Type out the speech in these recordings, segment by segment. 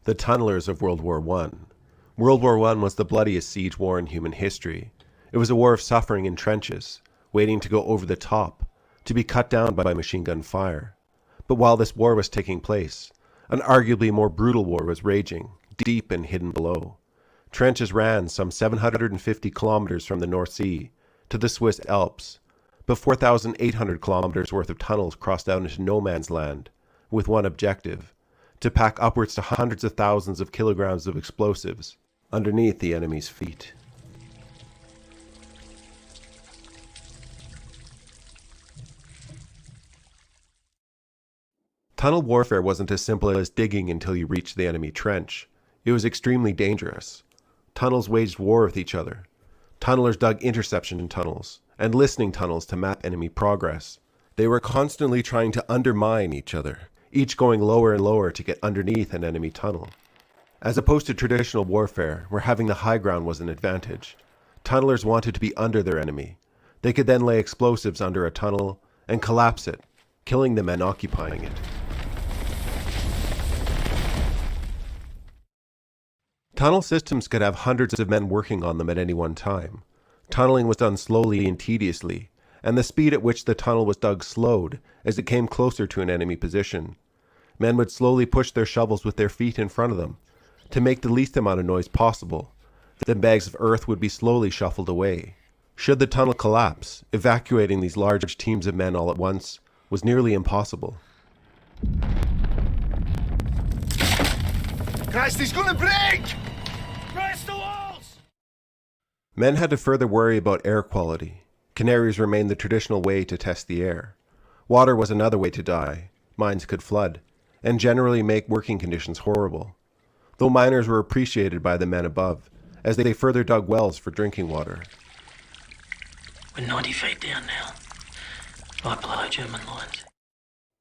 The tunnelers of World War I. World War I was the bloodiest siege war in human history. It was a war of suffering in trenches, waiting to go over the top, to be cut down by machine gun fire. But while this war was taking place, an arguably more brutal war was raging, deep and hidden below. Trenches ran some 750 kilometers from the North Sea to the Swiss Alps, but 4,800 kilometers worth of tunnels crossed out into no man's land, with one objective: to pack upwards to hundreds of thousands of kilograms of explosives underneath the enemy's feet. Tunnel warfare wasn't as simple as digging until you reached the enemy trench. It was extremely dangerous. Tunnels waged war with each other. Tunnelers dug interception tunnels and listening tunnels to map enemy progress. They were constantly trying to undermine each other, each going lower and lower to get underneath an enemy tunnel. As opposed to traditional warfare, where having the high ground was an advantage, tunnelers wanted to be under their enemy. They could then lay explosives under a tunnel and collapse it, killing the men occupying it. Tunnel systems could have hundreds of men working on them at any one time. Tunneling was done slowly and tediously, and the speed at which the tunnel was dug slowed as it came closer to an enemy position. Men would slowly push their shovels with their feet in front of them to make the least amount of noise possible. Then bags of earth would be slowly shuffled away. Should the tunnel collapse, evacuating these large teams of men all at once was nearly impossible. Christ, he's gonna break! Brace the walls! Men had to further worry about air quality. Canaries remained the traditional way to test the air. Water was another way to die. Mines could flood, and generally make working conditions horrible. Though miners were appreciated by the men above, as they further dug wells for drinking water. We're 90 feet down now, right below German lines.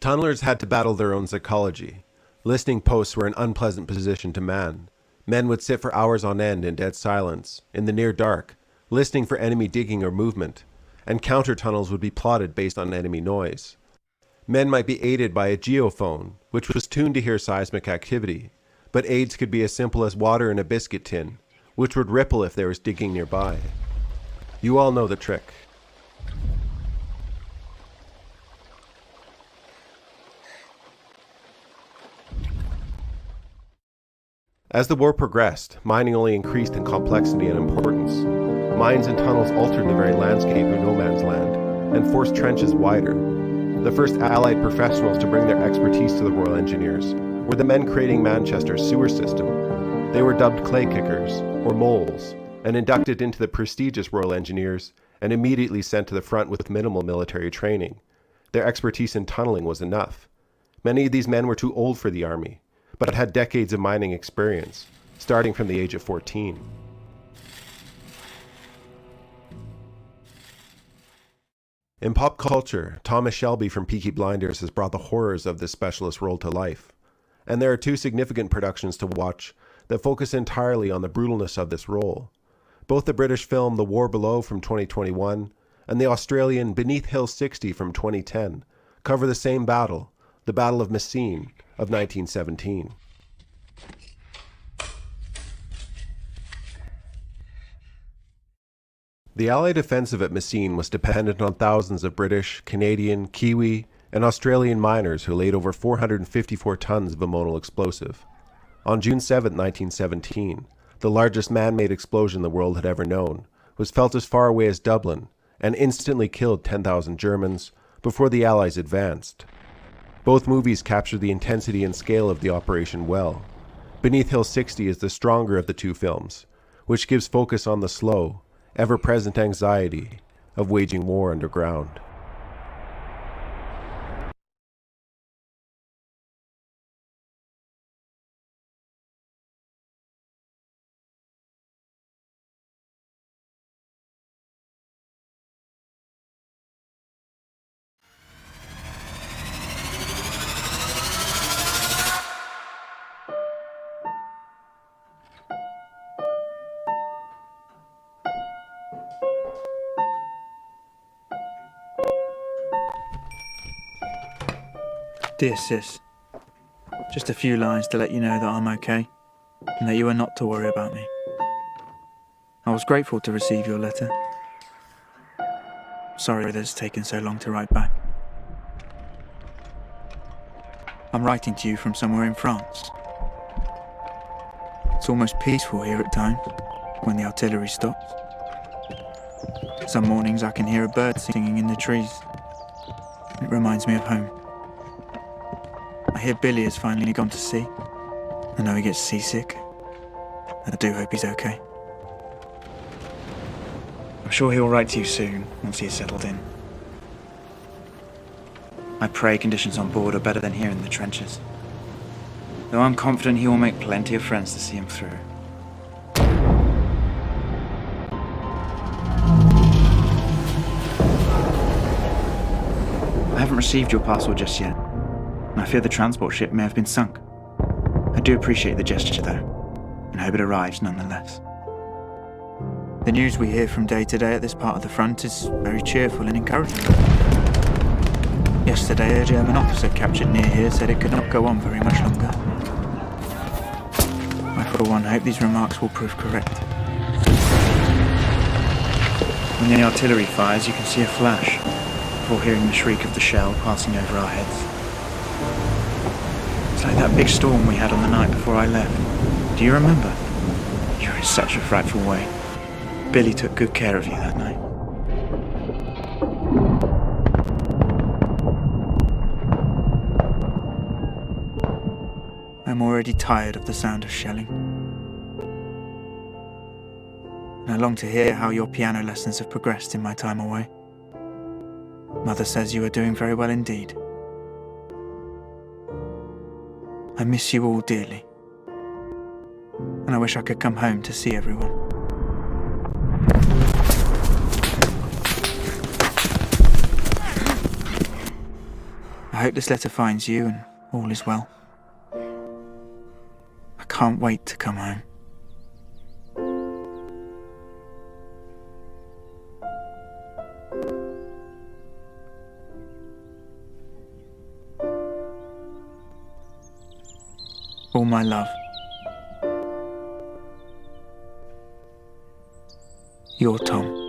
Tunnelers had to battle their own psychology. Listening posts were an unpleasant position to man. Men would sit for hours on end in dead silence, in the near dark, listening for enemy digging or movement, and counter tunnels would be plotted based on enemy noise. Men might be aided by a geophone, which was tuned to hear seismic activity, but aids could be as simple as water in a biscuit tin, which would ripple if there was digging nearby. You all know the trick. As the war progressed, mining only increased in complexity and importance. Mines and tunnels altered the very landscape of no man's land and forced trenches wider. The first Allied professionals to bring their expertise to the Royal Engineers were the men creating Manchester's sewer system. They were dubbed clay kickers, or moles, and inducted into the prestigious Royal Engineers and immediately sent to the front with minimal military training. Their expertise in tunneling was enough. Many of these men were too old for the army, but had decades of mining experience, starting from the age of 14. In pop culture, Thomas Shelby from Peaky Blinders has brought the horrors of this specialist role to life, and there are two significant productions to watch that focus entirely on the brutalness of this role. Both the British film The War Below from 2021 and the Australian Beneath Hill 60 from 2010 cover the same battle, the Battle of Messines of 1917. The Allied offensive at Messines was dependent on thousands of British, Canadian, Kiwi, and Australian miners who laid over 454 tons of ammonal explosive. On June 7, 1917, the largest man-made explosion the world had ever known was felt as far away as Dublin and instantly killed 10,000 Germans before the Allies advanced. Both movies capture the intensity and scale of the operation well. Beneath Hill 60 is the stronger of the two films, which gives focus on the slow, ever-present anxiety of waging war underground. Dear Sis, just a few lines to let you know that I'm okay and that you are not to worry about me. I was grateful to receive your letter. Sorry that it's taken so long to write back. I'm writing to you from somewhere in France. It's almost peaceful here at times, when the artillery stops. Some mornings I can hear a bird singing in the trees. It reminds me of home. I hear Billy has finally gone to sea. I know he gets seasick. I do hope he's okay. I'm sure he'll write to you soon, once he's settled in. I pray conditions on board are better than here in the trenches. Though I'm confident he will make plenty of friends to see him through. I haven't received your parcel just yet, and I fear the transport ship may have been sunk. I do appreciate the gesture though, and hope it arrives nonetheless. The news we hear from day to day at this part of the front is very cheerful and encouraging. Yesterday, a German officer captured near here said it could not go on very much longer. I for one hope these remarks will prove correct. When the artillery fires, you can see a flash, before hearing the shriek of the shell passing over our heads. It's like that big storm we had on the night before I left. Do you remember? You were in such a frightful way. Billy took good care of you that night. I'm already tired of the sound of shelling. And I long to hear how your piano lessons have progressed in my time away. Mother says you are doing very well indeed. I miss you all dearly. And I wish I could come home to see everyone. I hope this letter finds you and all is well. I can't wait to come home. All my love. Your Tom.